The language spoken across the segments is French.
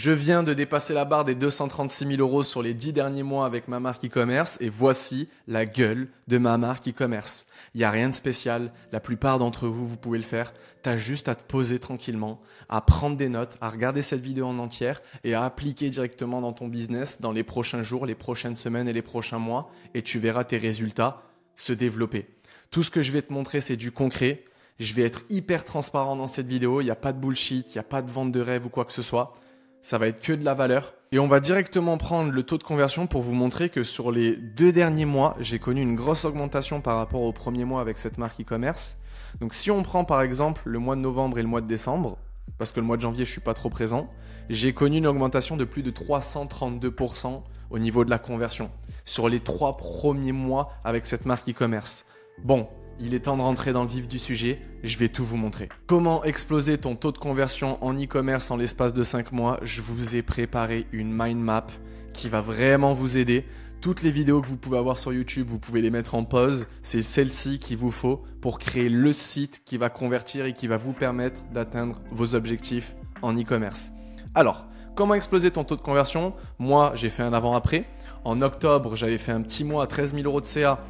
Je viens de dépasser la barre des 236 000 € sur les 10 derniers mois avec ma marque e-commerce et voici la gueule de ma marque e-commerce. Il n'y a rien de spécial, la plupart d'entre vous, vous pouvez le faire. Tu as juste à te poser tranquillement, à prendre des notes, à regarder cette vidéo en entière et à appliquer directement dans ton business dans les prochains jours, les prochaines semaines et les prochains mois et tu verras tes résultats se développer. Tout ce que je vais te montrer, c'est du concret. Je vais être hyper transparent dans cette vidéo, il n'y a pas de bullshit, il n'y a pas de vente de rêve ou quoi que ce soit. Ça va être que de la valeur. Et on va directement prendre le taux de conversion pour vous montrer que sur les 2 derniers mois, j'ai connu une grosse augmentation par rapport au premier mois avec cette marque e-commerce. Donc si on prend par exemple le mois de novembre et le mois de décembre, parce que le mois de janvier, je ne suis pas trop présent, j'ai connu une augmentation de plus de 332% au niveau de la conversion sur les 3 premiers mois avec cette marque e-commerce. Bon, il est temps de rentrer dans le vif du sujet, je vais tout vous montrer. Comment exploser ton taux de conversion en e-commerce en l'espace de 5 mois? Je vous ai préparé une mind map qui va vraiment vous aider. Toutes les vidéos que vous pouvez avoir sur YouTube, vous pouvez les mettre en pause. C'est celle-ci qu'il vous faut pour créer le site qui va convertir et qui va vous permettre d'atteindre vos objectifs en e-commerce. Alors, comment exploser ton taux de conversion? Moi, j'ai fait un avant-après. En octobre, j'avais fait un petit mois à 13 000 € de CA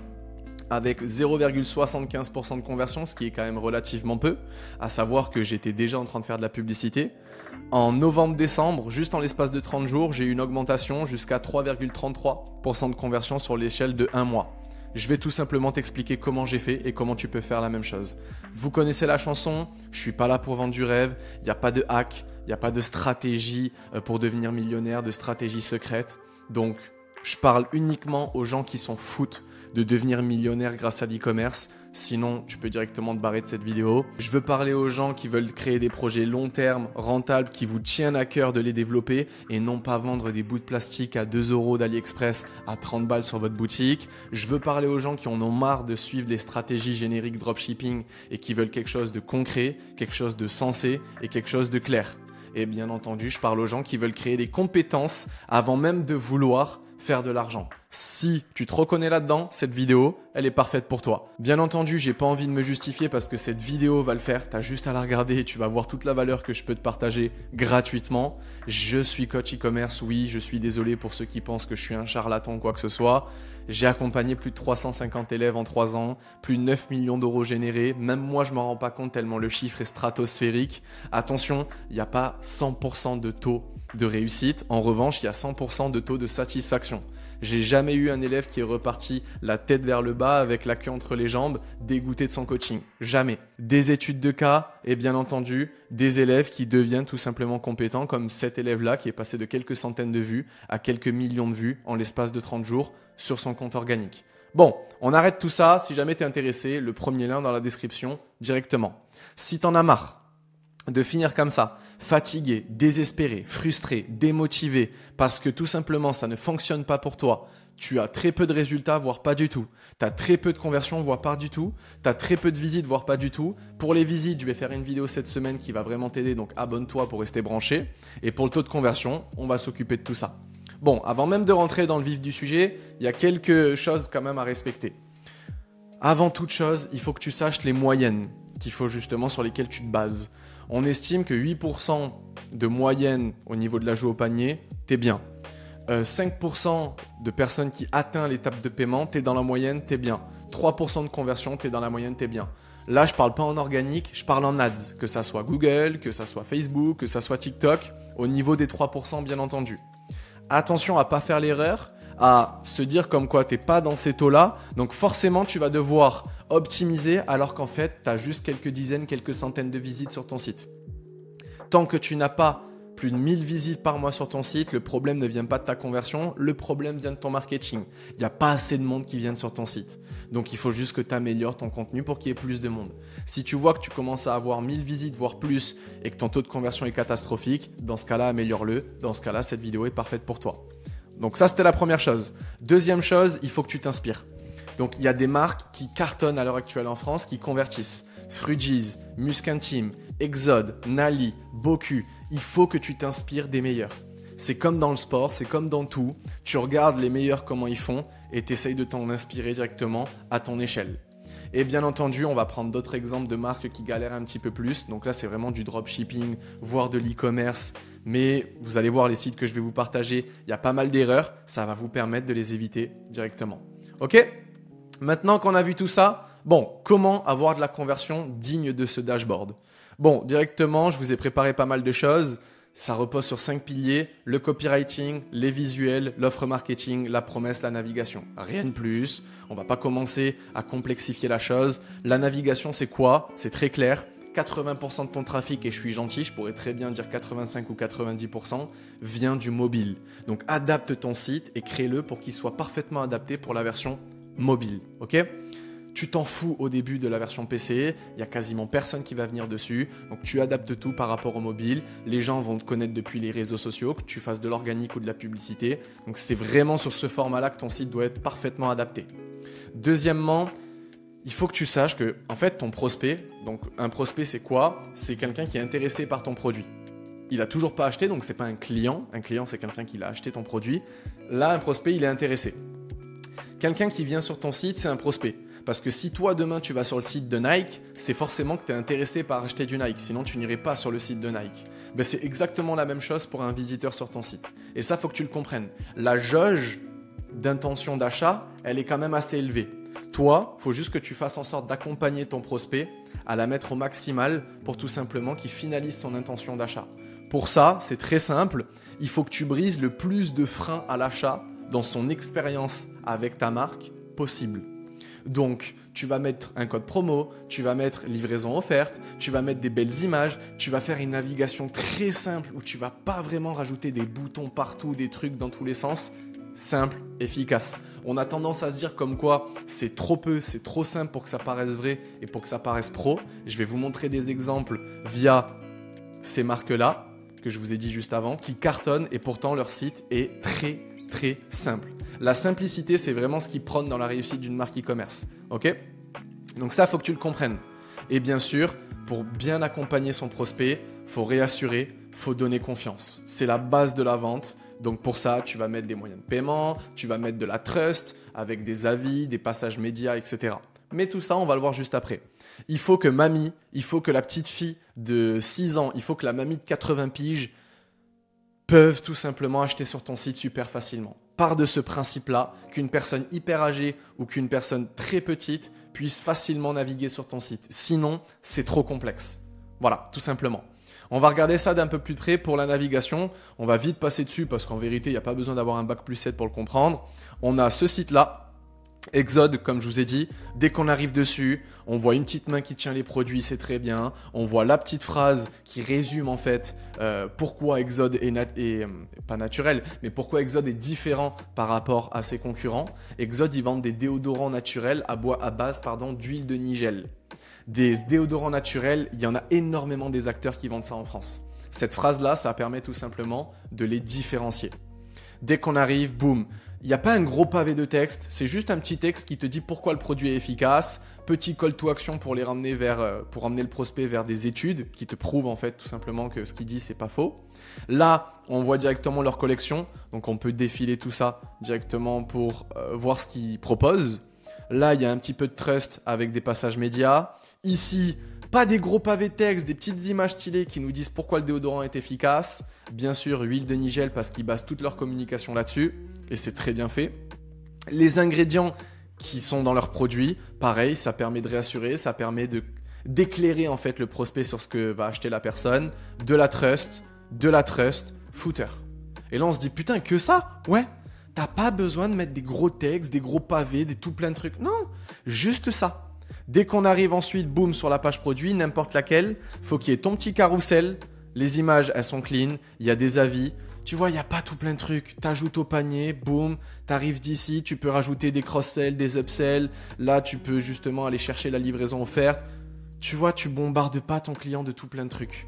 avec 0,75% de conversion, ce qui est quand même relativement peu, à savoir que j'étais déjà en train de faire de la publicité. En novembre-décembre, juste en l'espace de 30 jours, j'ai eu une augmentation jusqu'à 3,33% de conversion sur l'échelle de 1 mois. Je vais tout simplement t'expliquer comment j'ai fait et comment tu peux faire la même chose. Vous connaissez la chanson, je ne suis pas là pour vendre du rêve, il n'y a pas de hack, il n'y a pas de stratégie pour devenir millionnaire, de stratégie secrète. Donc, je parle uniquement aux gens qui s'en foutent de devenir millionnaire grâce à l'e-commerce. Sinon, tu peux directement te barrer de cette vidéo. Je veux parler aux gens qui veulent créer des projets long terme, rentables, qui vous tiennent à cœur de les développer et non pas vendre des bouts de plastique à 2 € d'AliExpress à 30 balles sur votre boutique. Je veux parler aux gens qui en ont marre de suivre les stratégies génériques dropshipping et qui veulent quelque chose de concret, quelque chose de sensé et quelque chose de clair. Et bien entendu, je parle aux gens qui veulent créer des compétences avant même de vouloir faire de l'argent. Si tu te reconnais là-dedans, cette vidéo, elle est parfaite pour toi. Bien entendu, j'ai pas envie de me justifier parce que cette vidéo va le faire. Tu as juste à la regarder et tu vas voir toute la valeur que je peux te partager gratuitement. Je suis coach e-commerce, oui, je suis désolé pour ceux qui pensent que je suis un charlatan ou quoi que ce soit. J'ai accompagné plus de 350 élèves en 3 ans, plus de 9 millions d'euros générés. Même moi, je m'en rends pas compte tellement le chiffre est stratosphérique. Attention, il n'y a pas 100% de taux de réussite. En revanche, il y a 100% de taux de satisfaction. J'ai jamais eu un élève qui est reparti la tête vers le bas avec la queue entre les jambes, dégoûté de son coaching. Jamais. Des études de cas et bien entendu des élèves qui deviennent tout simplement compétents comme cet élève-là qui est passé de quelques centaines de vues à quelques millions de vues en l'espace de 30 jours sur son compte organique. Bon, on arrête tout ça. Si jamais tu es intéressé, le premier lien dans la description directement. Si tu en as marre de finir comme ça, fatigué, désespéré, frustré, démotivé, parce que tout simplement ça ne fonctionne pas pour toi, tu as très peu de résultats, voire pas du tout, tu as très peu de conversions, voire pas du tout, tu as très peu de visites, voire pas du tout. Pour les visites, je vais faire une vidéo cette semaine qui va vraiment t'aider, donc abonne-toi pour rester branché. Et pour le taux de conversion, on va s'occuper de tout ça. Bon, avant même de rentrer dans le vif du sujet, il y a quelques choses quand même à respecter. Avant toute chose, il faut que tu saches les moyennes qu'il faut justement sur lesquelles tu te bases. On estime que 8% de moyenne au niveau de l'ajout au panier, t'es bien. 5% de personnes qui atteignent l'étape de paiement, t'es dans la moyenne, t'es bien. 3% de conversion, t'es dans la moyenne, t'es bien. Là, je parle pas en organique, je parle en ads, que ça soit Google, que ça soit Facebook, que ça soit TikTok, au niveau des 3% bien entendu. Attention à pas faire l'erreur, à se dire comme quoi tu n'es pas dans ces taux-là. Donc forcément, tu vas devoir optimiser alors qu'en fait, tu as juste quelques dizaines, quelques centaines de visites sur ton site. Tant que tu n'as pas plus de 1000 visites par mois sur ton site, le problème ne vient pas de ta conversion, le problème vient de ton marketing. Il n'y a pas assez de monde qui vienne sur ton site. Donc il faut juste que tu améliores ton contenu pour qu'il y ait plus de monde. Si tu vois que tu commences à avoir 1000 visites, voire plus, et que ton taux de conversion est catastrophique, dans ce cas-là, améliore-le. Dans ce cas-là, cette vidéo est parfaite pour toi. Donc ça, c'était la première chose. Deuxième chose, il faut que tu t'inspires. Donc il y a des marques qui cartonnent à l'heure actuelle en France, qui convertissent. Fruities, Muscanteam, Exode, Nali, Boku. Il faut que tu t'inspires des meilleurs. C'est comme dans le sport, c'est comme dans tout. Tu regardes les meilleurs comment ils font et tu essayes de t'en inspirer directement à ton échelle. Et bien entendu, on va prendre d'autres exemples de marques qui galèrent un petit peu plus. Donc là, c'est vraiment du dropshipping, voire de l'e-commerce. Mais vous allez voir les sites que je vais vous partager, il y a pas mal d'erreurs. Ça va vous permettre de les éviter directement. Ok ? Maintenant qu'on a vu tout ça, bon, comment avoir de la conversion digne de ce dashboard ? Bon, directement, je vous ai préparé pas mal de choses. Ça repose sur 5 piliers, le copywriting, les visuels, l'offre marketing, la promesse, la navigation. Rien de plus, on ne va pas commencer à complexifier la chose. La navigation, c'est quoi ? C'est très clair. 80% de ton trafic, et je suis gentil, je pourrais très bien dire 85 ou 90%, vient du mobile. Donc adapte ton site et crée-le pour qu'il soit parfaitement adapté pour la version mobile. Ok ? Tu t'en fous au début de la version PC, il n'y a quasiment personne qui va venir dessus, donc tu adaptes tout par rapport au mobile, les gens vont te connaître depuis les réseaux sociaux, que tu fasses de l'organique ou de la publicité, donc c'est vraiment sur ce format-là que ton site doit être parfaitement adapté. Deuxièmement, il faut que tu saches que en fait, ton prospect, donc un prospect c'est quoi ? C'est quelqu'un qui est intéressé par ton produit. Il n'a toujours pas acheté, donc ce n'est pas un client c'est quelqu'un qui a acheté ton produit. Là, un prospect, il est intéressé. Quelqu'un qui vient sur ton site, c'est un prospect. Parce que si toi, demain, tu vas sur le site de Nike, c'est forcément que tu es intéressé par acheter du Nike. Sinon, tu n'irais pas sur le site de Nike. Ben, c'est exactement la même chose pour un visiteur sur ton site. Et ça, il faut que tu le comprennes. La jauge d'intention d'achat, elle est quand même assez élevée. Toi, il faut juste que tu fasses en sorte d'accompagner ton prospect à la mettre au maximal pour tout simplement qu'il finalise son intention d'achat. Pour ça, c'est très simple. Il faut que tu brises le plus de freins à l'achat dans son expérience avec ta marque possible. Donc, tu vas mettre un code promo, tu vas mettre livraison offerte, tu vas mettre des belles images, tu vas faire une navigation très simple où tu ne vas pas vraiment rajouter des boutons partout, des trucs dans tous les sens. Simple, efficace. On a tendance à se dire comme quoi c'est trop peu, c'est trop simple pour que ça paraisse vrai et pour que ça paraisse pro. Je vais vous montrer des exemples via ces marques-là que je vous ai dit juste avant, qui cartonnent et pourtant leur site est très simple. La simplicité, c'est vraiment ce qui prône dans la réussite d'une marque e-commerce. Ok ? Donc ça, il faut que tu le comprennes. Et bien sûr, pour bien accompagner son prospect, il faut réassurer, il faut donner confiance. C'est la base de la vente. Donc pour ça, tu vas mettre des moyens de paiement, tu vas mettre de la trust avec des avis, des passages médias, etc. Mais tout ça, on va le voir juste après. Il faut que mamie, il faut que la petite fille de 6 ans, il faut que la mamie de 80 piges peuvent tout simplement acheter sur ton site super facilement. Part de ce principe-là, qu'une personne hyper âgée ou qu'une personne très petite puisse facilement naviguer sur ton site. Sinon, c'est trop complexe. Voilà, tout simplement. On va regarder ça d'un peu plus près pour la navigation. On va vite passer dessus parce qu'en vérité, il n'y a pas besoin d'avoir un bac+7 pour le comprendre. On a ce site-là. Exode, comme je vous ai dit, dès qu'on arrive dessus, on voit une petite main qui tient les produits, c'est très bien. On voit la petite phrase qui résume en fait pourquoi Exode est pas naturel, mais pourquoi Exode est différent par rapport à ses concurrents. Exode, ils vendent des déodorants naturels à base d'huile de nigel. Des déodorants naturels, il y en a énormément des acteurs qui vendent ça en France. Cette phrase-là, ça permet tout simplement de les différencier. Dès qu'on arrive, boum. Il n'y a pas un gros pavé de texte, c'est juste un petit texte qui te dit pourquoi le produit est efficace, petit call to action pour les ramener pour emmener le prospect vers des études qui te prouvent en fait tout simplement que ce qu'il dit c'est pas faux. Là, on voit directement leur collection, donc on peut défiler tout ça directement pour voir ce qu'ils proposent. Là, il y a un petit peu de trust avec des passages médias. Ici, pas des gros pavés de texte, des petites images stylées qui nous disent pourquoi le déodorant est efficace. Bien sûr, huile de nigel parce qu'ils basent toute leur communication là-dessus. Et c'est très bien fait. Les ingrédients qui sont dans leurs produits, pareil, ça permet de réassurer, ça permet d'éclairer en fait le prospect sur ce que va acheter la personne. De la trust, footer. Et là, on se dit putain, que ça ? Ouais, t'as pas besoin de mettre des gros textes, des gros pavés, des tout plein de trucs. Non, juste ça. Dès qu'on arrive ensuite, boum, sur la page produit, n'importe laquelle, faut qu'il y ait ton petit carrousel. Les images, elles sont clean, il y a des avis. Tu vois, il n'y a pas tout plein de trucs. Tu ajoutes au panier, boum, tu arrives d'ici, tu peux rajouter des cross-sells, des upsells. Là, tu peux justement aller chercher la livraison offerte. Tu vois, tu bombardes pas ton client de tout plein de trucs.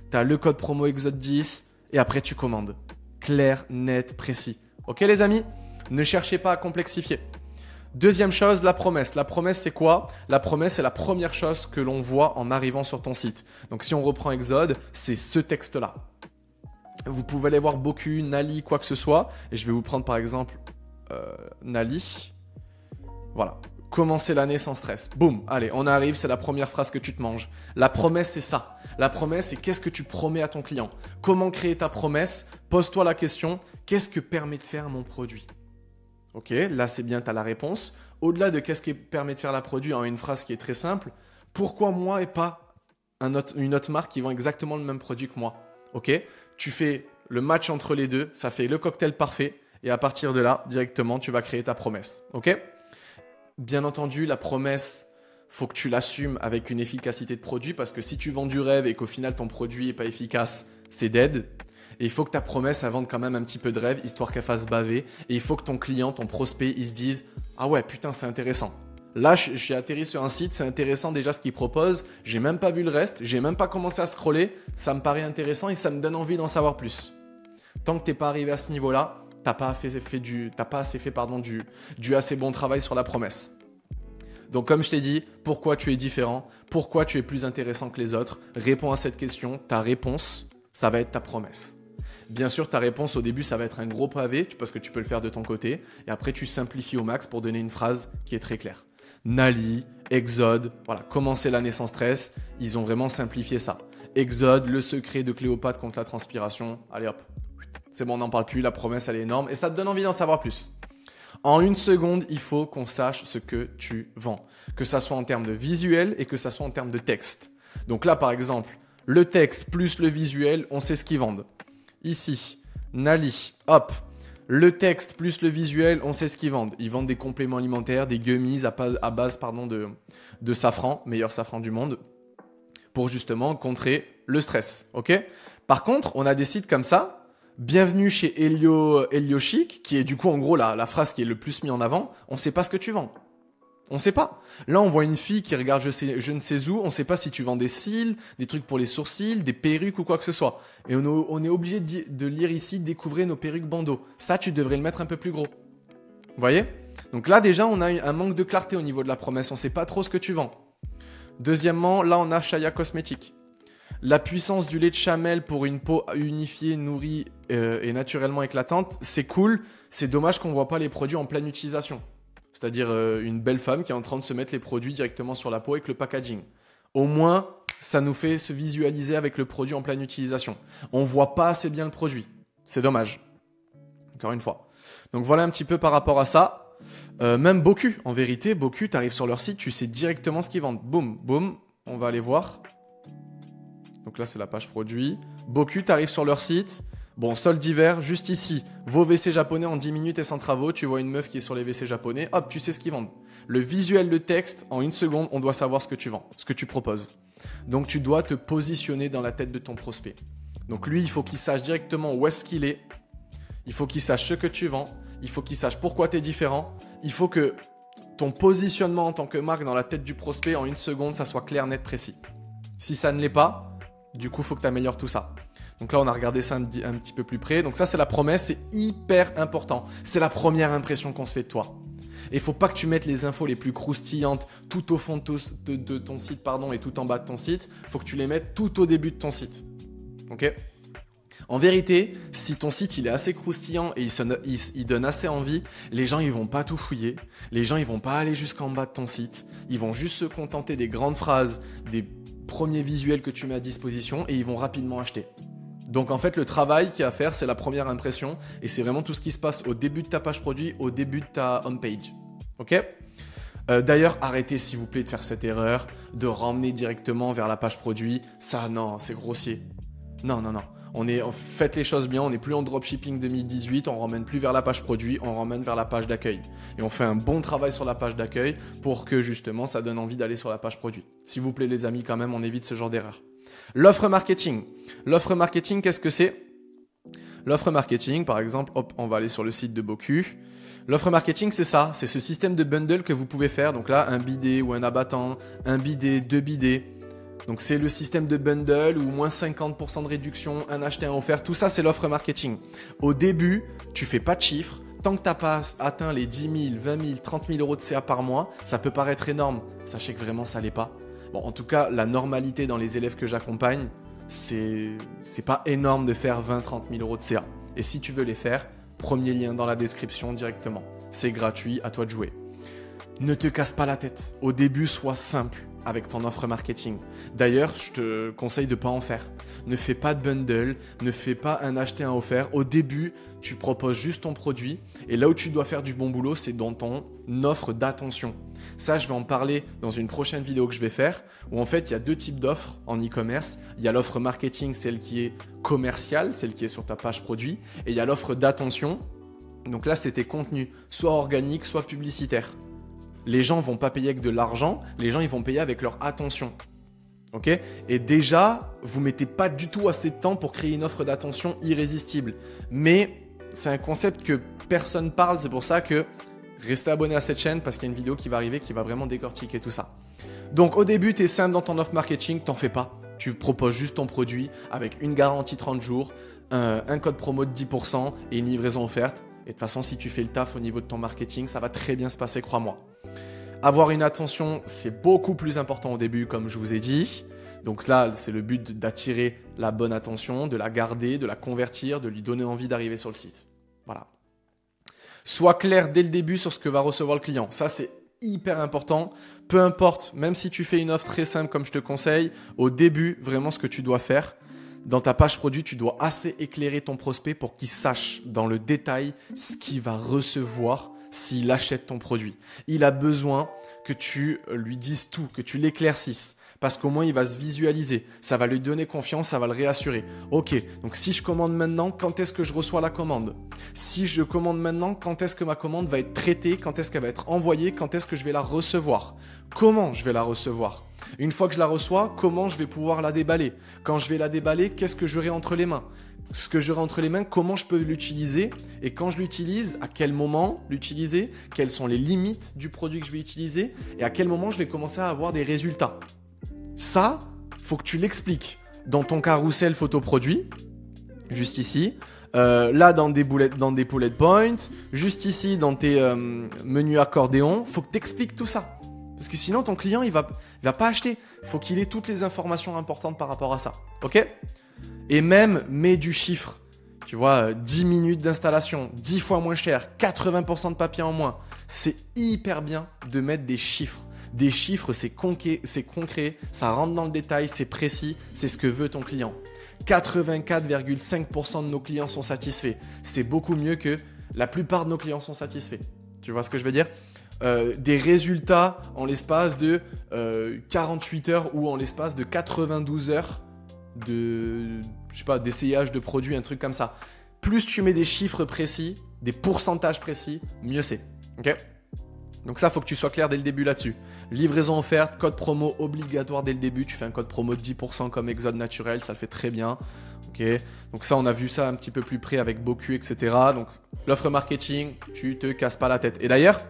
Tu as le code promo Exode 10 et après tu commandes. Clair, net, précis. Ok les amis ? Ne cherchez pas à complexifier. Deuxième chose, la promesse. La promesse, c'est quoi ? La promesse, c'est la première chose que l'on voit en arrivant sur ton site. Donc, si on reprend Exode, c'est ce texte-là. Vous pouvez aller voir Boku, Nali, quoi que ce soit. Et je vais vous prendre par exemple Nali. Voilà. Commencer l'année sans stress. Boum, allez, on arrive, c'est la première phrase que tu te manges. La promesse, c'est ça. La promesse, c'est qu'est-ce que tu promets à ton client? Comment créer ta promesse? Pose-toi la question, qu'est-ce que permet de faire mon produit? Ok, là c'est bien, tu as la réponse. Au-delà de qu'est-ce qui permet de faire la produit, en une phrase qui est très simple, pourquoi moi et pas une autre marque qui vend exactement le même produit que moi? Ok, tu fais le match entre les deux, ça fait le cocktail parfait, et à partir de là, directement, tu vas créer ta promesse. Ok? Bien entendu, la promesse, faut que tu l'assumes avec une efficacité de produit parce que si tu vends du rêve et qu'au final ton produit n'est pas efficace, c'est dead. Et il faut que ta promesse, elle vende quand même un petit peu de rêve, histoire qu'elle fasse baver. Et il faut que ton client, ton prospect, il se dise « Ah ouais, putain, c'est intéressant. Là, je suis atterri sur un site, c'est intéressant déjà ce qu'il propose. J'ai même pas vu le reste, j'ai même pas commencé à scroller. Ça me paraît intéressant et ça me donne envie d'en savoir plus. » Tant que tu n'es pas arrivé à ce niveau-là, t'as pas assez fait du assez bon travail sur la promesse. Donc comme je t'ai dit, pourquoi tu es différent? Pourquoi tu es plus intéressant que les autres? Réponds à cette question. Ta réponse, ça va être ta promesse. Bien sûr, ta réponse au début, ça va être un gros pavé parce que tu peux le faire de ton côté. Et après, tu simplifies au max pour donner une phrase qui est très claire. Nali, Exode, voilà, commencer l'année sans stress. Ils ont vraiment simplifié ça. Exode, le secret de Cléopâtre contre la transpiration. Allez hop. C'est bon, on n'en parle plus, la promesse elle est énorme et ça te donne envie d'en savoir plus. En une seconde, il faut qu'on sache ce que tu vends. Que ça soit en termes de visuel et que ça soit en termes de texte. Donc là par exemple, le texte plus le visuel, on sait ce qu'ils vendent. Ici, Nali, hop, le texte plus le visuel, on sait ce qu'ils vendent. Ils vendent des compléments alimentaires, des gummies à base de safran, meilleur safran du monde, pour justement contrer le stress. Ok ? Par contre, on a des sites comme ça. Bienvenue chez Helio Chic, qui est du coup en gros la phrase qui est le plus mise en avant. On ne sait pas ce que tu vends. On ne sait pas. Là, on voit une fille qui regarde je ne sais où. On ne sait pas si tu vends des cils, des trucs pour les sourcils, des perruques ou quoi que ce soit. Et on est obligé de lire ici, découvrez nos perruques bandeaux. Ça, tu devrais le mettre un peu plus gros. Vous voyez? Donc là, déjà, on a un manque de clarté au niveau de la promesse. On ne sait pas trop ce que tu vends. Deuxièmement, là, on a Shaya Cosmétiques. La puissance du lait de chamel pour une peau unifiée, nourrie et naturellement éclatante, c'est cool. C'est dommage qu'on ne voit pas les produits en pleine utilisation. C'est-à-dire une belle femme qui est en train de se mettre les produits directement sur la peau avec le packaging. Au moins, ça nous fait se visualiser avec le produit en pleine utilisation. On ne voit pas assez bien le produit. C'est dommage. Encore une fois. Donc voilà un petit peu par rapport à ça. Même Boku, en vérité, Boku, tu arrives sur leur site, tu sais directement ce qu'ils vendent. Boum, boum, on va aller voir. Donc là, c'est la page produit. Boku, tu arrives sur leur site. Bon, solde d'hiver, juste ici. Vos WC japonais en 10 minutes et sans travaux. Tu vois une meuf qui est sur les WC japonais. Hop, tu sais ce qu'ils vendent. Le visuel, le texte, en une seconde, on doit savoir ce que tu vends, ce que tu proposes. Donc, tu dois te positionner dans la tête de ton prospect. Donc, lui, il faut qu'il sache directement où est-ce qu'il est. Il faut qu'il sache ce que tu vends. Il faut qu'il sache pourquoi tu es différent. Il faut que ton positionnement en tant que marque dans la tête du prospect, en une seconde, ça soit clair, net, précis. Si ça ne l'est pas, du coup, il faut que tu améliores tout ça. Donc là, on a regardé ça un petit peu plus près. Donc ça, c'est la promesse, c'est hyper important. C'est la première impression qu'on se fait de toi. Et il ne faut pas que tu mettes les infos les plus croustillantes tout au fond de ton site et tout en bas de ton site. Il faut que tu les mettes tout au début de ton site. Ok ? En vérité, si ton site il est assez croustillant et il donne assez envie, les gens ils vont pas tout fouiller. Les gens ils vont pas aller jusqu'en bas de ton site. Ils vont juste se contenter des grandes phrases, des premiers visuels que tu mets à disposition et ils vont rapidement acheter. Donc en fait, le travail qu'il y a à faire, c'est la première impression et c'est vraiment tout ce qui se passe au début de ta page produit, au début de ta homepage. Ok ? D'ailleurs, arrêtez s'il vous plaît de faire cette erreur, de ramener directement vers la page produit. Ça, non, c'est grossier. Non. Faites les choses bien, on n'est plus en dropshipping 2018, on ne ramène plus vers la page produit, on ramène vers la page d'accueil. Et on fait un bon travail sur la page d'accueil pour que justement ça donne envie d'aller sur la page produit. S'il vous plaît les amis, quand même, on évite ce genre d'erreur. L'offre marketing. L'offre marketing, qu'est-ce que c'est ? L'offre marketing, par exemple, hop, on va aller sur le site de Boku. L'offre marketing, c'est ça, c'est ce système de bundle que vous pouvez faire. Donc là, un bidet ou un abattant, un bidet, 2 bidets. Donc c'est le système de bundle ou moins 50% de réduction, un acheté, un offert. Tout ça, c'est l'offre marketing. Au début, tu fais pas de chiffres. Tant que tu n'as pas atteint les 10 000, 20 000, 30 000 euros de CA par mois, ça peut paraître énorme. Sachez que vraiment, ça l'est pas. Bon, en tout cas, la normalité dans les élèves que j'accompagne, c'est pas énorme de faire 20 30 000 euros de CA. Et si tu veux les faire, premier lien dans la description directement. C'est gratuit, à toi de jouer. Ne te casse pas la tête. Au début, sois simple avec ton offre marketing. D'ailleurs, je te conseille de ne pas en faire. Ne fais pas de bundle, ne fais pas un acheté, un offert. Au début, tu proposes juste ton produit et là où tu dois faire du bon boulot, c'est dans ton offre d'attention. Ça, je vais en parler dans une prochaine vidéo que je vais faire où en fait, il y a deux types d'offres en e-commerce. Il y a l'offre marketing, celle qui est commerciale, celle qui est sur ta page produit, et il y a l'offre d'attention. Donc là, c'est tes contenus, soit organiques, soit publicitaires. Les gens ne vont pas payer avec de l'argent, les gens ils vont payer avec leur attention. Ok ? Et déjà, vous ne mettez pas du tout assez de temps pour créer une offre d'attention irrésistible. Mais c'est un concept que personne parle, c'est pour ça que restez abonné à cette chaîne parce qu'il y a une vidéo qui va arriver qui va vraiment décortiquer tout ça. Donc au début, tu es simple dans ton offre marketing, t'en fais pas. Tu proposes juste ton produit avec une garantie 30 jours, un code promo de 10% et une livraison offerte. Et de toute façon, si tu fais le taf au niveau de ton marketing, ça va très bien se passer, crois-moi. Avoir une attention, c'est beaucoup plus important au début, comme je vous ai dit. Donc là, c'est le but d'attirer la bonne attention, de la garder, de la convertir, de lui donner envie d'arriver sur le site. Voilà. Sois clair dès le début sur ce que va recevoir le client. Ça, c'est hyper important. Peu importe, même si tu fais une offre très simple comme je te conseille, au début, vraiment ce que tu dois faire, dans ta page produit, tu dois assez éclairer ton prospect pour qu'il sache dans le détail ce qu'il va recevoir s'il achète ton produit. Il a besoin que tu lui dises tout, que tu l'éclaircisses. Parce qu'au moins, il va se visualiser. Ça va lui donner confiance, ça va le réassurer. Ok, donc si je commande maintenant, quand est-ce que je reçois la commande? Si je commande maintenant, quand est-ce que ma commande va être traitée? Quand est-ce qu'elle va être envoyée? Quand est-ce que je vais la recevoir? Comment je vais la recevoir? Une fois que je la reçois, comment je vais pouvoir la déballer? Quand je vais la déballer, qu'est-ce que j'aurai entre les mains? Ce que j'aurai entre les mains, comment je peux l'utiliser? Et quand je l'utilise, à quel moment l'utiliser? Quelles sont les limites du produit que je vais utiliser? Et à quel moment je vais commencer à avoir des résultats? Ça, faut que tu l'expliques dans ton carrousel photo produit, juste ici. Là, dans des bullet points, juste ici, dans tes menus accordéon, faut que tu expliques tout ça. Parce que sinon, ton client, il va pas acheter. Il faut qu'il ait toutes les informations importantes par rapport à ça. Ok ? Et même, mets du chiffre. Tu vois, 10 minutes d'installation, 10 fois moins cher, 80% de papier en moins. C'est hyper bien de mettre des chiffres. Des chiffres, c'est concret, ça rentre dans le détail, c'est précis, c'est ce que veut ton client. 84,5% de nos clients sont satisfaits. C'est beaucoup mieux que la plupart de nos clients sont satisfaits. Tu vois ce que je veux dire ? Des résultats en l'espace de 48 heures ou en l'espace de 92 heures d'essayage de produits, un truc comme ça. Plus tu mets des chiffres précis, des pourcentages précis, mieux c'est. Ok ? Donc ça, il faut que tu sois clair dès le début là-dessus. Livraison offerte, code promo obligatoire dès le début. Tu fais un code promo de 10% comme Exode Naturel, ça le fait très bien. Okay. Donc ça, on a vu ça un petit peu plus près avec Boku, etc. Donc l'offre marketing, tu te casses pas la tête. Et d'ailleurs,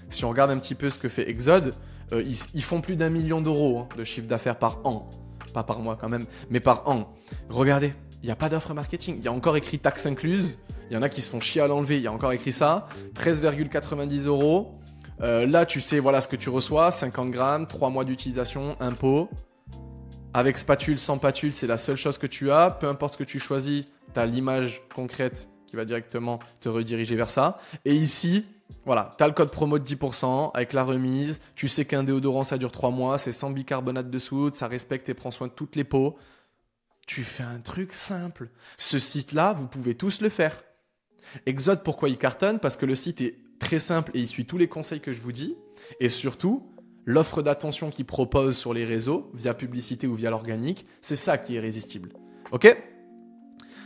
si on regarde un petit peu ce que fait Exode, ils font plus d'1 million d'euros de chiffre d'affaires par an. Pas par mois quand même, mais par an. Regardez, il n'y a pas d'offre marketing. Il y a encore écrit taxe incluse. Il y en a qui se font chier à l'enlever. Il y a encore écrit ça. 13,90 €. Là, tu sais voilà ce que tu reçois, 50 grammes, 3 mois d'utilisation, impôt. Avec spatule, sans spatule, c'est la seule chose que tu as. Peu importe ce que tu choisis, tu as l'image concrète qui va directement te rediriger vers ça. Et ici, voilà, tu as le code promo de 10% avec la remise. Tu sais qu'un déodorant, ça dure 3 mois, c'est sans bicarbonate de soude, ça respecte et prend soin de toutes les peaux. Tu fais un truc simple. Ce site-là, vous pouvez tous le faire. Exode, pourquoi il cartonne? Parce que le site est très simple et il suit tous les conseils que je vous dis. Et surtout, l'offre d'attention qu'il propose sur les réseaux, via publicité ou via l'organique, c'est ça qui est irrésistible. Ok ?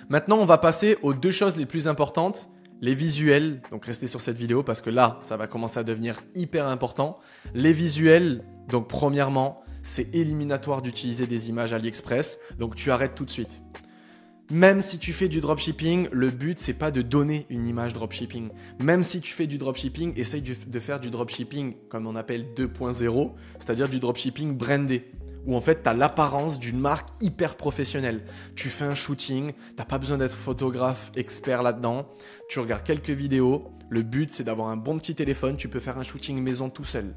Maintenant, on va passer aux deux choses les plus importantes, les visuels. Donc, restez sur cette vidéo parce que là, ça va commencer à devenir hyper important. Les visuels, donc premièrement, c'est éliminatoire d'utiliser des images AliExpress. Donc, tu arrêtes tout de suite. Même si tu fais du dropshipping, le but, c'est pas de donner une image dropshipping. Même si tu fais du dropshipping, essaye de faire du dropshipping, comme on appelle 2.0, c'est-à-dire du dropshipping brandé, où en fait, tu as l'apparence d'une marque hyper professionnelle. Tu fais un shooting, tu n'as pas besoin d'être photographe expert là-dedans, tu regardes quelques vidéos, le but, c'est d'avoir un bon petit téléphone, tu peux faire un shooting maison tout seul.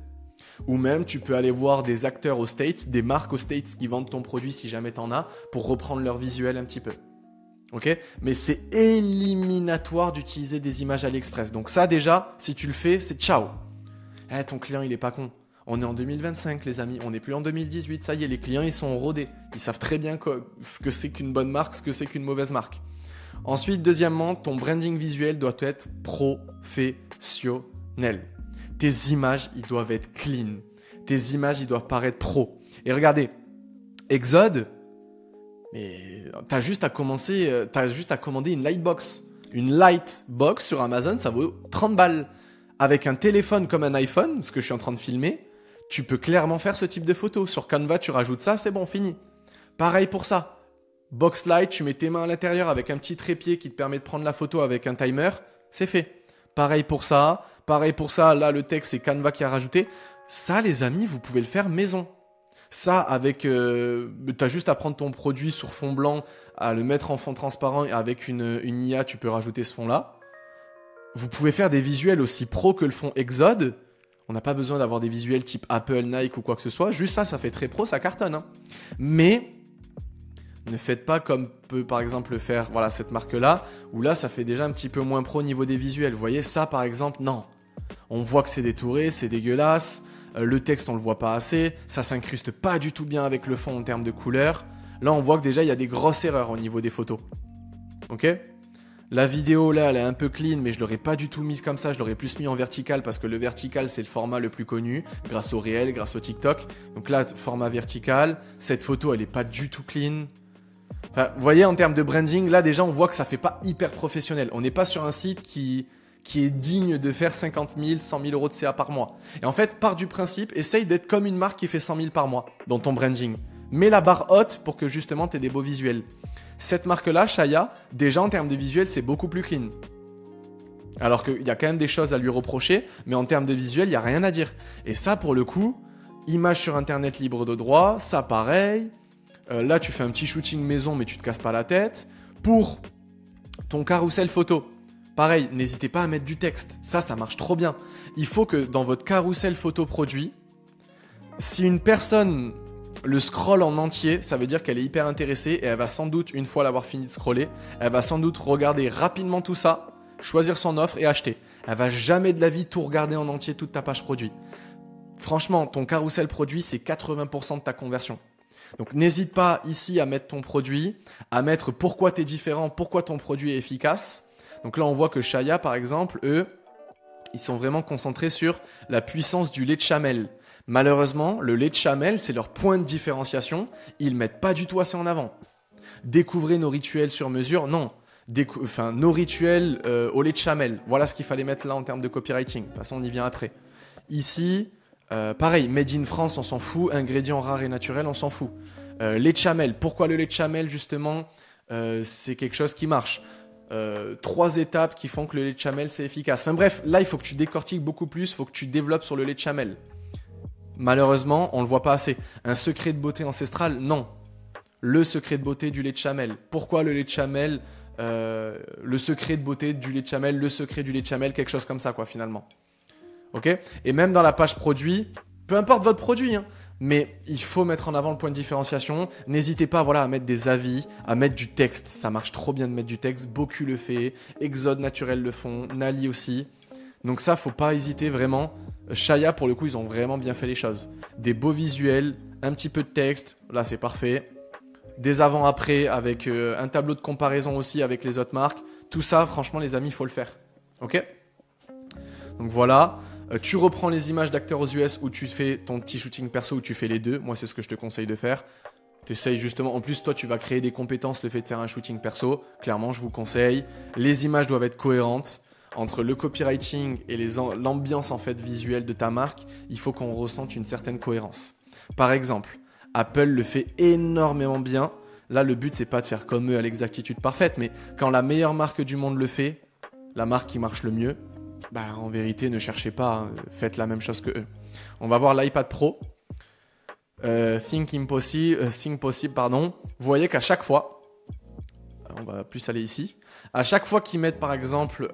Ou même, tu peux aller voir des acteurs aux States, des marques aux States qui vendent ton produit si jamais tu en as, pour reprendre leur visuel un petit peu. Ok, mais c'est éliminatoire d'utiliser des images AliExpress. Donc ça déjà, si tu le fais, c'est ciao. Eh, ton client, il est pas con. On est en 2025, les amis. On n'est plus en 2018. Ça y est, les clients, ils sont rodés. Ils savent très bien ce que c'est qu'une bonne marque, ce que c'est qu'une mauvaise marque. Ensuite, deuxièmement, ton branding visuel doit être professionnel. Tes images, ils doivent être clean. Tes images, ils doivent paraître pro. Et regardez, Exode, mais t'as juste à commander une Lightbox. Une Lightbox sur Amazon, ça vaut 30 balles. Avec un téléphone comme un iPhone, ce que je suis en train de filmer, tu peux clairement faire ce type de photo. Sur Canva, tu rajoutes ça, c'est bon, fini. Pareil pour ça. Boxlight, tu mets tes mains à l'intérieur avec un petit trépied qui te permet de prendre la photo avec un timer, c'est fait. Pareil pour ça, là le texte c'est Canva qui a rajouté. Ça les amis, vous pouvez le faire maison. Ça avec, t'as juste à prendre ton produit sur fond blanc, à le mettre en fond transparent et avec une IA tu peux rajouter ce fond là. Vous pouvez faire des visuels aussi pro que le font Exode. On n'a pas besoin d'avoir des visuels type Apple, Nike ou quoi que ce soit. Juste ça fait très pro, ça cartonne. Hein. Mais ne faites pas comme peut par exemple le faire cette marque-là, où là ça fait déjà un petit peu moins pro au niveau des visuels. Vous voyez ça par exemple, non. On voit que c'est détouré, c'est dégueulasse. Le texte on le voit pas assez. Ça s'incruste pas du tout bien avec le fond en termes de couleur. Là on voit que déjà il y a des grosses erreurs au niveau des photos. Ok ? La vidéo là, elle est un peu clean, mais je l'aurais pas du tout mise comme ça, je l'aurais plus mis en vertical parce que le vertical c'est le format le plus connu, grâce au réel, grâce au TikTok. Donc là, format vertical, cette photo elle est pas du tout clean. Enfin, vous voyez en termes de branding, là déjà on voit que ça fait pas hyper professionnel. On n'est pas sur un site qui est digne de faire 50 000, 100 000 euros de CA par mois. Et en fait, pars du principe, essaye d'être comme une marque qui fait 100 000 par mois dans ton branding. Mets la barre haute pour que justement tu aies des beaux visuels. Cette marque-là, Shaya, déjà en termes de visuel, c'est beaucoup plus clean. Alors qu'il y a quand même des choses à lui reprocher, mais en termes de visuel, il n'y a rien à dire. Et ça, pour le coup, image sur Internet libre de droit, ça pareil. Là, tu fais un petit shooting maison, mais tu te casses pas la tête. Pour ton carrousel photo, pareil, n'hésitez pas à mettre du texte. Ça marche trop bien. Il faut que dans votre carrousel photo produit, si une personne le scroll en entier, ça veut dire qu'elle est hyper intéressée et elle va sans doute, une fois l'avoir fini de scroller, elle va sans doute regarder rapidement tout ça, choisir son offre et acheter. Elle va jamais de la vie tout regarder en entier, toute ta page produit. Franchement, ton carrousel produit, c'est 80% de ta conversion. Donc n'hésite pas ici à mettre ton produit, à mettre pourquoi tu es différent, pourquoi ton produit est efficace. Donc là, on voit que Shaya, par exemple, eux, ils sont vraiment concentrés sur la puissance du lait de chamel. Malheureusement, le lait de chamel, c'est leur point de différenciation. Ils ne mettent pas du tout assez en avant. Découvrez nos rituels sur mesure, non. Nos rituels au lait de chamel. Voilà ce qu'il fallait mettre là en termes de copywriting. De toute façon, on y vient après. Ici, pareil, made in France, on s'en fout. Ingrédients rares et naturels, on s'en fout. Lait de chamel. Pourquoi le lait de chamel, justement, c'est quelque chose qui marche. 3 étapes qui font que le lait de chamel, c'est efficace. Enfin bref, là, il faut que tu décortiques beaucoup plus. Il faut que tu développes sur le lait de chamel. Malheureusement, on ne le voit pas assez. Un secret de beauté ancestral, non. Le secret de beauté du lait de chamel. Pourquoi le lait de chamel le secret de beauté du lait de chamel, le secret du lait de chamel, quelque chose comme ça, quoi, finalement. Ok ? Et même dans la page produit, peu importe votre produit, hein, mais il faut mettre en avant le point de différenciation. N'hésitez pas à mettre des avis, à mettre du texte. Ça marche trop bien de mettre du texte. Boku le fait, Exode Naturel le font, Nali aussi. Donc ça, faut pas hésiter vraiment. Shaya, pour le coup, ils ont vraiment bien fait les choses. Des beaux visuels, un petit peu de texte, là c'est parfait. Des avant-après avec un tableau de comparaison aussi avec les autres marques. Tout ça, franchement, les amis, il faut le faire. Ok ? Donc voilà. Tu reprends les images d'acteurs aux US où tu fais ton petit shooting perso, où tu fais les deux. Moi, c'est ce que je te conseille de faire. Tu essayes justement. En plus, toi, tu vas créer des compétences, le fait de faire un shooting perso. Clairement, je vous conseille. Les images doivent être cohérentes. Entre le copywriting et l'ambiance en fait visuelle de ta marque, il faut qu'on ressente une certaine cohérence. Par exemple, Apple le fait énormément bien. Là, le but, c'est pas de faire comme eux à l'exactitude parfaite, mais quand la meilleure marque du monde le fait, la marque qui marche le mieux, en vérité, ne cherchez pas, hein, faites la même chose que eux. On va voir l'iPad Pro. Think Possible, pardon. Vous voyez qu'à chaque fois, on va plus aller ici. À chaque fois qu'ils mettent par exemple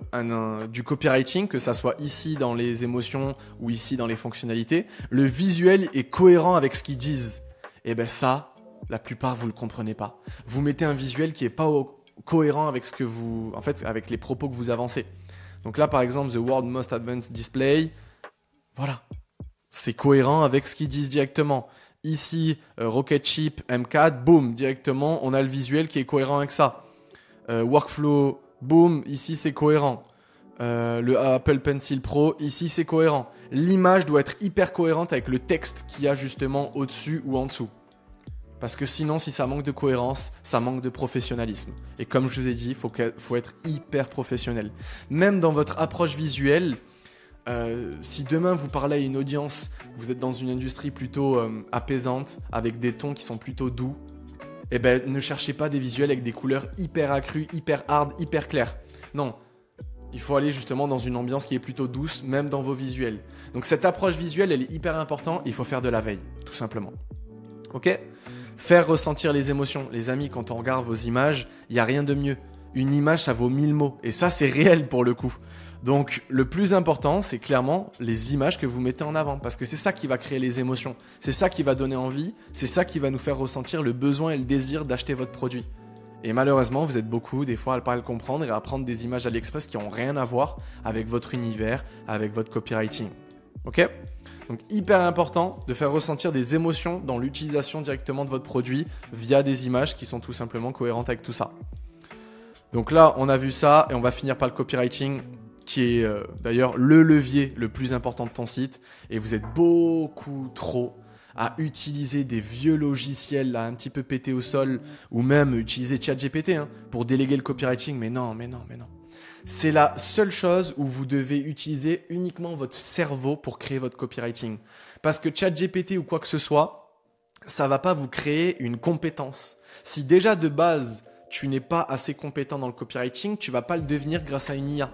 du copywriting, que ça soit ici dans les émotions ou ici dans les fonctionnalités, le visuel est cohérent avec ce qu'ils disent. Et ça, la plupart vous le comprenez pas. Vous mettez un visuel qui est pas cohérent avec avec les propos que vous avancez. Donc là par exemple, The World Most Advanced Display, Voilà. C'est cohérent avec ce qu'ils disent directement. Ici, Rocket Ship, M4, boum, directement, on a le visuel qui est cohérent avec ça. Workflow, boum, ici c'est cohérent. Le Apple Pencil Pro, ici c'est cohérent. L'image doit être hyper cohérente avec le texte qu'il y a justement au-dessus ou en dessous. Parce que sinon, si ça manque de cohérence, ça manque de professionnalisme. Et comme je vous ai dit, il faut être hyper professionnel. Même dans votre approche visuelle, si demain vous parlez à une audience, vous êtes dans une industrie plutôt apaisante, avec des tons qui sont plutôt doux, eh ben, ne cherchez pas des visuels avec des couleurs hyper accrues, hyper hard, hyper claires. Non, il faut aller justement dans une ambiance qui est plutôt douce, même dans vos visuels. Donc cette approche visuelle, elle est hyper importante, il faut faire de la veille, tout simplement. Ok ? Faire ressentir les émotions. Les amis, quand on regarde vos images, il n'y a rien de mieux. Une image, ça vaut 1000 mots. Et ça, c'est réel pour le coup. Donc, le plus important, c'est clairement les images que vous mettez en avant. Parce que c'est ça qui va créer les émotions. C'est ça qui va donner envie. C'est ça qui va nous faire ressentir le besoin et le désir d'acheter votre produit. Et malheureusement, vous êtes beaucoup, des fois, à ne pas le comprendre et à prendre des images AliExpress qui n'ont rien à voir avec votre univers, avec votre copywriting. Ok ? Donc hyper important de faire ressentir des émotions dans l'utilisation directement de votre produit via des images qui sont tout simplement cohérentes avec tout ça. Donc là, on a vu ça et on va finir par le copywriting qui est d'ailleurs le levier le plus important de ton site. Et vous êtes beaucoup trop à utiliser des vieux logiciels là, un petit peu pétés au sol ou même utiliser ChatGPT pour déléguer le copywriting. Mais non. C'est la seule chose où vous devez utiliser uniquement votre cerveau pour créer votre copywriting. Parce que ChatGPT ou quoi que ce soit, ça ne va pas vous créer une compétence. Si déjà de base, tu n'es pas assez compétent dans le copywriting, tu ne vas pas le devenir grâce à une IA.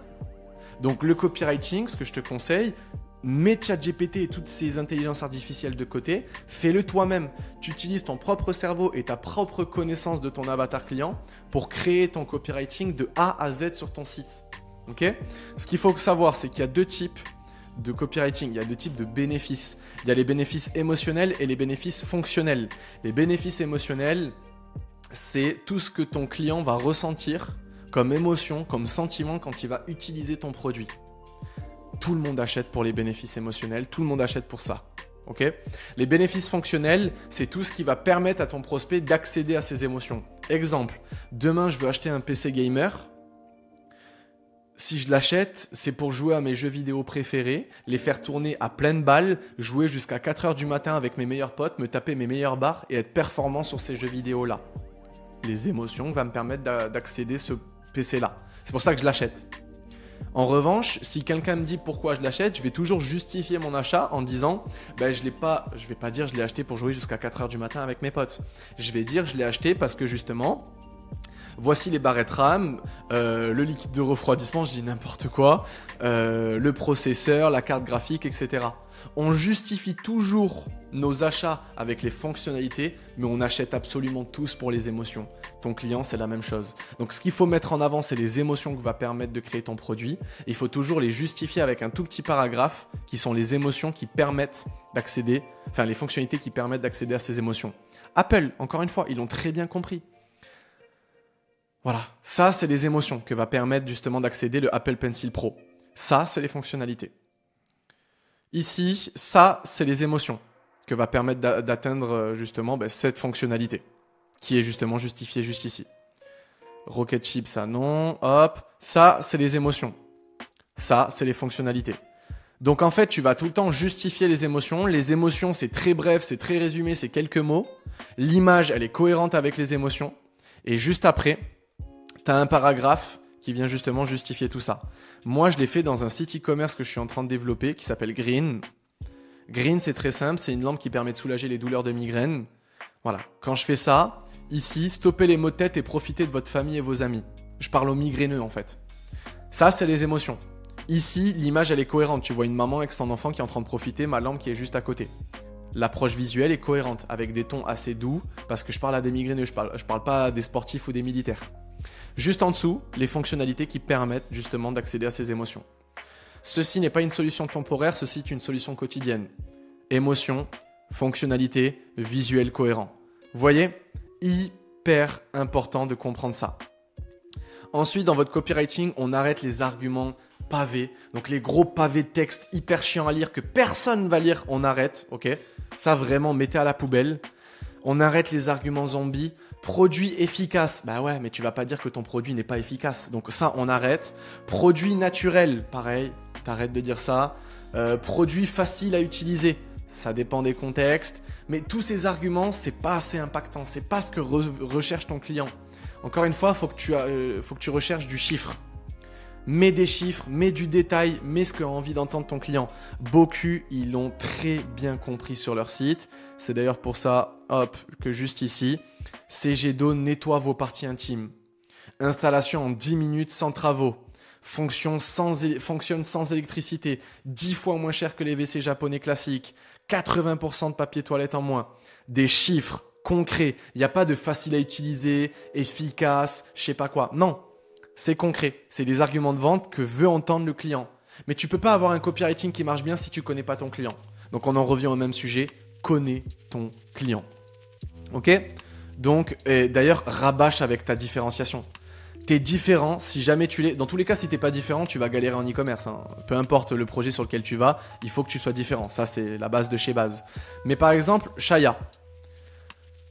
Donc le copywriting, ce que je te conseille, mets ChatGPT et toutes ces intelligences artificielles de côté, fais-le toi-même. Tu utilises ton propre cerveau et ta propre connaissance de ton avatar client pour créer ton copywriting de A à Z sur ton site. Okay ? Ce qu'il faut savoir, c'est qu'il y a deux types de copywriting, il y a deux types de bénéfices. Il y a les bénéfices émotionnels et les bénéfices fonctionnels. Les bénéfices émotionnels, c'est tout ce que ton client va ressentir comme émotion, comme sentiment quand il va utiliser ton produit. Tout le monde achète pour les bénéfices émotionnels, tout le monde achète pour ça. Okay ? Les bénéfices fonctionnels, c'est tout ce qui va permettre à ton prospect d'accéder à ses émotions. Exemple, demain je veux acheter un PC gamer. Si je l'achète, c'est pour jouer à mes jeux vidéo préférés, les faire tourner à pleine balle, jouer jusqu'à 4h du matin avec mes meilleurs potes, me taper mes meilleures barres et être performant sur ces jeux vidéo-là. Les émotions vont me permettre d'accéder à ce PC-là. C'est pour ça que je l'achète. En revanche, si quelqu'un me dit pourquoi je l'achète, je vais toujours justifier mon achat en disant je vais pas dire je l'ai acheté pour jouer jusqu'à 4h du matin avec mes potes. Je vais dire je l'ai acheté parce que justement, voici les barrettes RAM, le liquide de refroidissement, je dis n'importe quoi, le processeur, la carte graphique, etc. On justifie toujours nos achats avec les fonctionnalités, mais on achète absolument tous pour les émotions. Ton client, c'est la même chose. Donc, ce qu'il faut mettre en avant, c'est les émotions que va permettre de créer ton produit. Et il faut toujours les justifier avec un tout petit paragraphe qui sont les émotions qui permettent d'accéder, enfin les fonctionnalités qui permettent d'accéder à ces émotions. Apple, encore une fois, ils l'ont très bien compris. Voilà, ça, c'est les émotions que va permettre justement d'accéder le Apple Pencil Pro. Ça, c'est les fonctionnalités. Ici, ça, c'est les émotions que va permettre d'atteindre justement cette fonctionnalité qui est justement justifiée juste ici. Rocket Ship, ça non. Hop, ça, c'est les émotions. Ça, c'est les fonctionnalités. Donc en fait, tu vas tout le temps justifier les émotions. Les émotions, c'est très bref, c'est très résumé, c'est quelques mots. L'image, elle est cohérente avec les émotions. Et juste après, tu as un paragraphe qui vient justement justifier tout ça. Moi, je l'ai fait dans un site e-commerce que je suis en train de développer qui s'appelle Green. Green, c'est très simple, c'est une lampe qui permet de soulager les douleurs de migraine. Voilà, quand je fais ça, ici, stoppez les maux de tête et profitez de votre famille et vos amis. Je parle aux migraineux en fait. Ça, c'est les émotions. Ici, l'image, elle est cohérente. Tu vois une maman avec son enfant qui est en train de profiter, ma lampe qui est juste à côté. L'approche visuelle est cohérente, avec des tons assez doux, parce que je parle à des migraineux, je parle pas à des sportifs ou des militaires. Juste en dessous, les fonctionnalités qui permettent justement d'accéder à ces émotions. Ceci n'est pas une solution temporaire, ceci est une solution quotidienne. Émotion, fonctionnalité, visuel cohérent. Vous voyez ? Hyper important de comprendre ça. Ensuite, dans votre copywriting, on arrête les arguments pavés. Donc les gros pavés de texte hyper chiants à lire que personne va lire, on arrête, ok? Ça vraiment, mettez à la poubelle. On arrête les arguments zombies. Produit efficace. Bah ouais, mais tu vas pas dire que ton produit n'est pas efficace. Donc ça, on arrête. Produit naturel. Pareil, t'arrêtes de dire ça. Produit facile à utiliser. Ça dépend des contextes. Mais tous ces arguments, c'est pas assez impactant. C'est pas ce que recherche ton client. Encore une fois, faut que tu recherches du chiffre. Mets des chiffres, mets du détail, mets ce qu'a envie d'entendre ton client. Beaucoup, ils l'ont très bien compris sur leur site. C'est d'ailleurs pour ça, hop, que juste ici, CGDO nettoie vos parties intimes. Installation en 10 minutes sans travaux. Fonctionne sans électricité. 10 fois moins cher que les WC japonais classiques. 80% de papier toilette en moins. Des chiffres concrets. Il n'y a pas de facile à utiliser, efficace, je sais pas quoi. Non. C'est concret, c'est des arguments de vente que veut entendre le client. Mais tu ne peux pas avoir un copywriting qui marche bien si tu ne connais pas ton client. Donc on en revient au même sujet, connais ton client. Ok? Donc, d'ailleurs, rabâche avec ta différenciation. Tu es différent, si jamais tu l'es. Dans tous les cas, si tu n'es pas différent, tu vas galérer en e-commerce. Hein. Peu importe le projet sur lequel tu vas, il faut que tu sois différent. Ça, c'est la base de chez base. Mais par exemple, Shaya.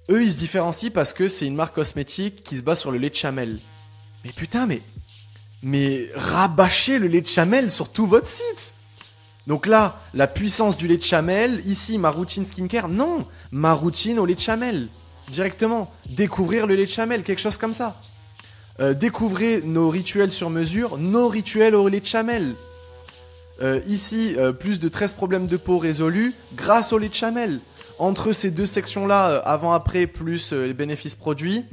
Eux, ils se différencient parce que c'est une marque cosmétique qui se base sur le lait de chamel. Mais putain, mais rabâchez le lait de chamel sur tout votre site. Donc là, la puissance du lait de chamel, ici, ma routine skincare, non, ma routine au lait de chamel, directement. Découvrir le lait de chamel, quelque chose comme ça. Découvrez nos rituels sur mesure, nos rituels au lait de chamel. Ici, plus de 13 problèmes de peau résolus grâce au lait de chamel. Entre ces deux sections-là, avant-après, plus les bénéfices produits,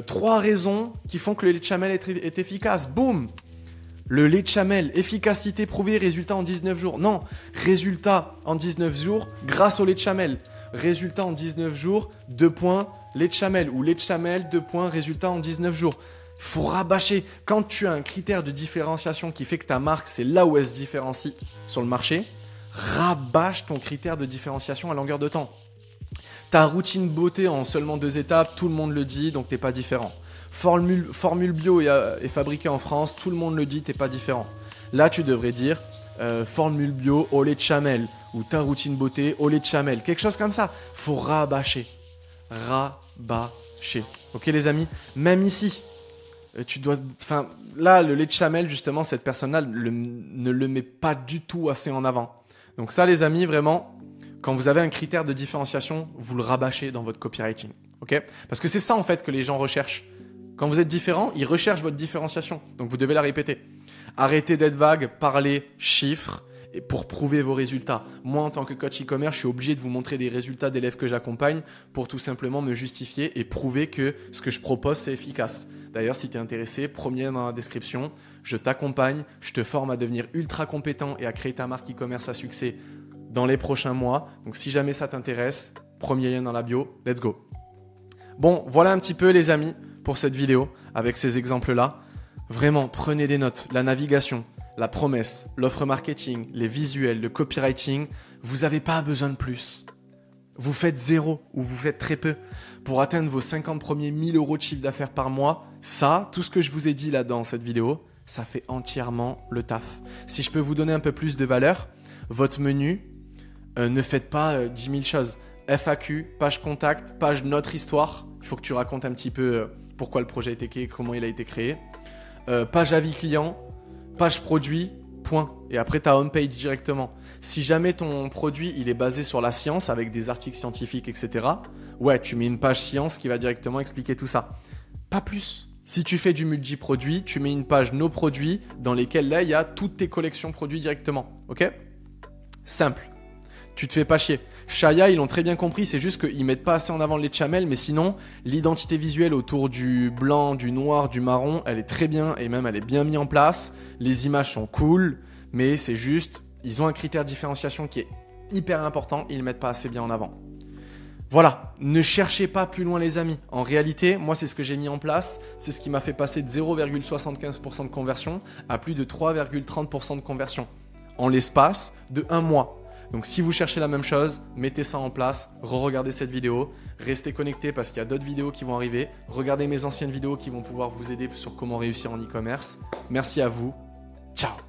3 raisons qui font que le lait de chamel est efficace. Boum! Le lait de chamel, efficacité prouvée, résultat en 19 jours. Non, résultat en 19 jours grâce au lait de chamel. Résultat en 19 jours, 2 points, lait de chamel. Ou lait de chamel, 2 points, résultat en 19 jours. Il faut rabâcher. Quand tu as un critère de différenciation qui fait que ta marque, c'est là où elle se différencie sur le marché, rabâche ton critère de différenciation à longueur de temps. Ta routine beauté en seulement 2 étapes, tout le monde le dit, donc t'es pas différent. Formule bio est fabriquée en France, tout le monde le dit, t'es pas différent. Là, tu devrais dire formule bio au lait de chamel ou ta routine beauté au lait de chamel, quelque chose comme ça. Faut rabâcher, rabâcher. Ok les amis, même ici, là le lait de chamel justement, cette personne-là ne le met pas du tout assez en avant. Donc ça les amis, vraiment. Quand vous avez un critère de différenciation, vous le rabâchez dans votre copywriting. Okay? Parce que c'est ça en fait que les gens recherchent. Quand vous êtes différent, ils recherchent votre différenciation. Donc vous devez la répéter. Arrêtez d'être vague, parlez chiffres et pour prouver vos résultats. Moi, en tant que coach e-commerce, je suis obligé de vous montrer des résultats d'élèves que j'accompagne pour tout simplement me justifier et prouver que ce que je propose, c'est efficace. D'ailleurs, si tu es intéressé, premier lien dans la description, je t'accompagne, je te forme à devenir ultra compétent et à créer ta marque e-commerce à succès dans les prochains mois. Donc si jamais ça t'intéresse, premier lien dans la bio, let's go. Bon, voilà un petit peu les amis pour cette vidéo avec ces exemples-là. Vraiment, prenez des notes. La navigation, la promesse, l'offre marketing, les visuels, le copywriting, vous n'avez pas besoin de plus. Vous faites 0 ou vous faites très peu. Pour atteindre vos 50 premiers 1000 € de chiffre d'affaires par mois, ça, tout ce que je vous ai dit là dans cette vidéo, ça fait entièrement le taf. Si je peux vous donner un peu plus de valeur, votre menu, ne faites pas 10 000 choses. FAQ, page contact, page notre histoire. Il faut que tu racontes un petit peu pourquoi le projet a été créé, comment il a été créé. Page avis client, page produit, point. Et après, ta homepage directement. Si jamais ton produit il est basé sur la science avec des articles scientifiques, etc., ouais, tu mets une page science qui va directement expliquer tout ça. Pas plus. Si tu fais du multi-produit, tu mets une page nos produits dans lesquels là, il y a toutes tes collections produits directement. Ok? Simple. Tu te fais pas chier. Shaya, ils l'ont très bien compris, c'est juste qu'ils mettent pas assez en avant le lait de chamel, mais sinon, l'identité visuelle autour du blanc, du noir, du marron, elle est très bien et même elle est bien mise en place. Les images sont cool, mais c'est juste, ils ont un critère de différenciation qui est hyper important, ils le mettent pas assez bien en avant. Voilà, ne cherchez pas plus loin les amis. En réalité, moi c'est ce que j'ai mis en place, c'est ce qui m'a fait passer de 0,75% de conversion à plus de 3,30% de conversion en l'espace de 1 mois. Donc si vous cherchez la même chose, mettez ça en place, re-regardez cette vidéo, restez connectés parce qu'il y a d'autres vidéos qui vont arriver, regardez mes anciennes vidéos qui vont pouvoir vous aider sur comment réussir en e-commerce. Merci à vous, ciao.